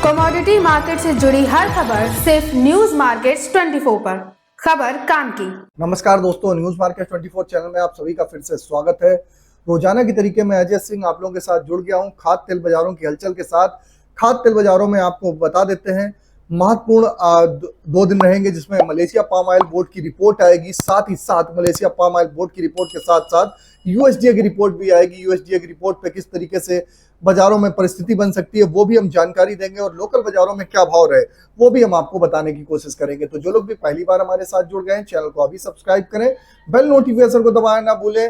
Commodity market से जुड़ी हर खबर सिर्फ न्यूज मार्केट्स 24 पर। खबर काम की। नमस्कार दोस्तों, न्यूज मार्केट 24 चैनल में आप सभी का फिर से स्वागत है। रोजाना की तरीके में अजय सिंह आप लोगों के साथ जुड़ गया हूं खाद्य तेल बाजारों की हलचल के साथ। खाद्य तेल बाजारों में आपको बता देते हैं महत्वपूर्ण 2 दिन रहेंगे जिसमें मलेशिया पाम ऑयल बोर्ड की रिपोर्ट आएगी, साथ ही साथ मलेशिया पाम ऑयल बोर्ड की रिपोर्ट के साथ साथ यूएसडीए की रिपोर्ट भी आएगी। यूएसडीए की रिपोर्ट पे किस तरीके से बाजारों में परिस्थिति बन सकती है वो भी हम जानकारी देंगे और लोकल बाजारों में क्या भाव रहे वो भी हम आपको बताने की कोशिश करेंगे। तो जो लोग भी पहली बार हमारे साथ जुड़ गए हैं चैनल को अभी सब्सक्राइब करें, बेल नोटिफिकेशन को दबाना ना भूलें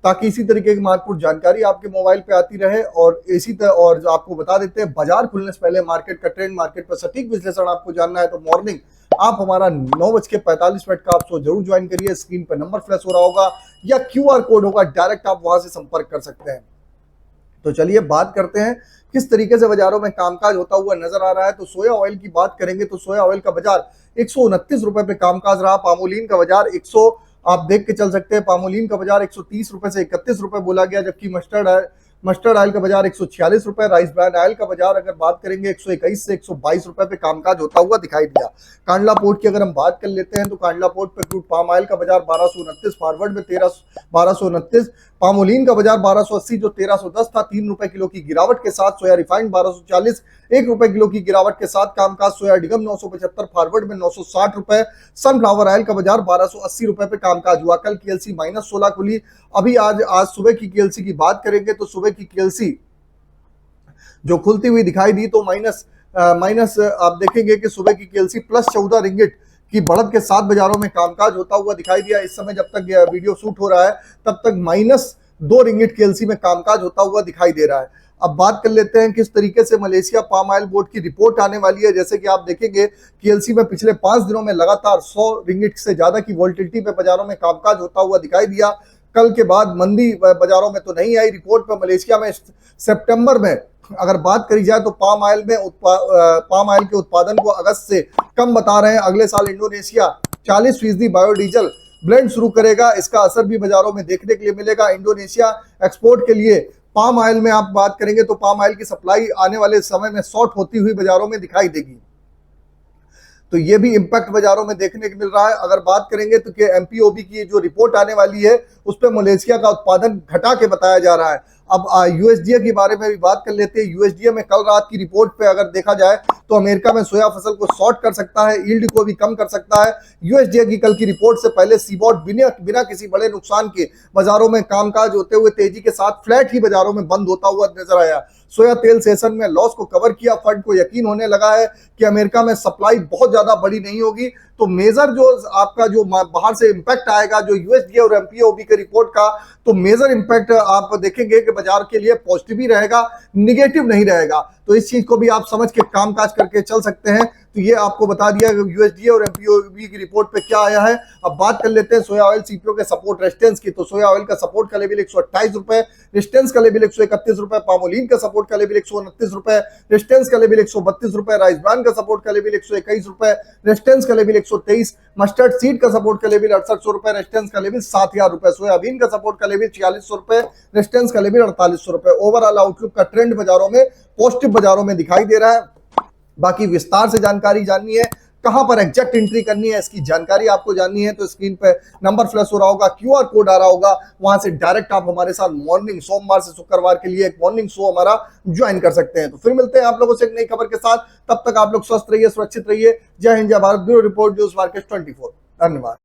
ताकि इसी तरीके की महत्वपूर्ण जानकारी आपके मोबाइल पे आती रहे। और इसी तरह और आपको बता देते हैं बाजार खुलने से पहले मार्केट का ट्रेंड, मार्केट पर सटीक विश्लेषण आपको जानना है तो मॉर्निंग आप हमारा 9:45 का आप शो जरूर ज्वाइन करिए। स्क्रीन पर नंबर फ्लैश हो रहा होगा या क्यूआर कोड होगा, डायरेक्ट आप वहां से संपर्क कर सकते हैं। तो चलिए बात करते हैं किस तरीके से बाजारों में कामकाज होता हुआ नजर आ रहा है। तो सोया ऑयल की बात करेंगे तो सोया ऑयल का बाजार 129 रुपए पे कामकाज रहा। पामोलिन का बाजार 100 आप देख के चल सकते हैं, पामोलिन का बाजार 130 रुपए से 31 रुपए बोला गया, जबकि मस्टर्ड ऑयल का बाजार 146 रुपए, राइस ब्रांड ऑयल का बाजार अगर बात करेंगे 121 से 122 रुपए पे कामकाज होता हुआ दिखाई दिया। कांडला पोर्ट की अगर हम बात कर लेते हैं तो कांडला पोर्ट पे क्रूड पाम ऑयल का बाजार 1229, फॉरवर्ड में 1229, पामोलिन का बाजार 1280 जो 1310 था, 3 रुपए किलो की गिरावट के साथ। सोया रिफाइंड 1240, 1 रुपए किलो की गिरावट के साथ कामकाज। सोया डिगम 975, फॉरवर्ड में 960 रुपए। सनफ्लावर ऑयल का बाजार 1280 रुपए पे कामकाज हुआ। कल केएलसी -16 खुली। अभी आज सुबह की केएलसी की बात करेंगे तो सुबह की केएलसी जो खुलती हुई दिखाई दी तो माइनस आप देखेंगे कि सुबह की केएलसी +14 रिंगिट की बढ़त के साथ बाजारों में कामकाज होता हुआ दिखाई दिया। इस समय जब तक वीडियो शूट हो रहा है तब तक -2 रिंगिट केएलसी में कामकाज होता हुआ दिखाई दे रहा है। अब बात कर लेते हैं किस तरीके से मलेशिया पाम ऑयल बोर्ड की रिपोर्ट आने वाली है। जैसे कि आप देखेंगे केएलसी में पिछले 5 दिनों में लगातार 100 रिंगिट से ज्यादा की वोल्टिलिटी पे बाजारों में कामकाज होता हुआ दिखाई दिया। कल के बाद मंदी बाजारों में तो नहीं आई। रिपोर्ट पर मलेशिया में सितंबर में अगर बात करी जाए तो पाम ऑयल के उत्पादन को अगस्त से कम बता रहे हैं। अगले साल इंडोनेशिया 40% बायोडीजल ब्लेंड शुरू करेगा, इसका असर भी बाजारों में देखने के लिए मिलेगा। इंडोनेशिया एक्सपोर्ट के लिए पाम ऑयल में आप बात करेंगे तो पाम ऑयल की सप्लाई आने वाले समय में शॉर्ट होती हुई बाजारों में दिखाई देगी, तो ये भी इंपैक्ट बाजारों में देखने को मिल रहा है। अगर बात करेंगे तो एमपीओबी की जो रिपोर्ट आने वाली है उस पर मलेशिया का उत्पादन घटा के बताया जा रहा है। अब यूएसडीए के बारे में भी बात कर लेते हैं। यूएसडीए में कल रात की रिपोर्ट पे अगर देखा जाए तो अमेरिका में सोया फसल को शॉर्ट कर सकता है, यील्ड को भी कम कर सकता है। यूएसडीए की कल की रिपोर्ट से पहले सीबॉट बिना किसी बड़े नुकसान के बाजारों में कामकाज होते हुए तेजी के साथ फ्लैट ही बाजारों में बंद होता हुआ नजर आया। सोया तेल सेशन में लॉस को कवर किया। फंड को यकीन होने लगा है कि अमेरिका में सप्लाई बहुत ज्यादा बड़ी नहीं होगी, तो मेजर जो आपका जो बाहर से इंपैक्ट आएगा जो यूएसडीए और एमपीओबी के रिपोर्ट का, तो मेजर इंपैक्ट आप देखेंगे कि बाजार के लिए पॉजिटिव ही रहेगा, निगेटिव नहीं रहेगा। तो इस चीज को भी आप समझ के कामकाज करके चल सकते हैं। तो ये आपको बता दिया यूएसडीए और एमपीओबी की रिपोर्ट पे क्या आया है। अब बात कर लेते हैं सोया ऑयल सीपीओ के सपोर्ट रेजिस्टेंस की। तो सोया ऑयल का सपोर्ट का लेवल 128 रुपए, रेजिस्टेंस का लेवल 131 रुपए। पामोलिन का सपोर्ट का लेवल 129 रुपए, रेजिस्टेंस का लेवल 132 रुपए। राइस ब्रांड का सपोर्ट का लेवल 121 रुपए, रेजिस्टेंस का लेवल 123। मस्टर्ड सीड का सपोर्ट का लेवल 6800 रुपए, रेजिस्टेंस का लेवल 7000 रुपए। सोयाबीन का सपोर्ट का लेवल 4600 रुपए, रेजिस्टेंस का लेवल 4800 रुपए। ओवरऑल आउटलुक का ट्रेंड बाजारों में पॉजिटिव बाजारों में दिखाई दे रहा है। बाकी विस्तार से जानकारी जाननी है, कहां पर एग्जैक्ट एंट्री करनी है, इसकी जानकारी आपको जाननी है तो स्क्रीन पे नंबर फ्लैश हो रहा होगा, क्यूआर कोड आ रहा होगा, वहां से डायरेक्ट आप हमारे साथ मॉर्निंग सोमवार से शुक्रवार के लिए एक मॉर्निंग शो हमारा ज्वाइन कर सकते हैं। तो फिर मिलते हैं आप लोगों से एक नई खबर के साथ। तब तक आप लोग स्वस्थ रहिए, सुरक्षित रहिए। जय हिंद, जय Bharat. Bureau report news market 24। धन्यवाद।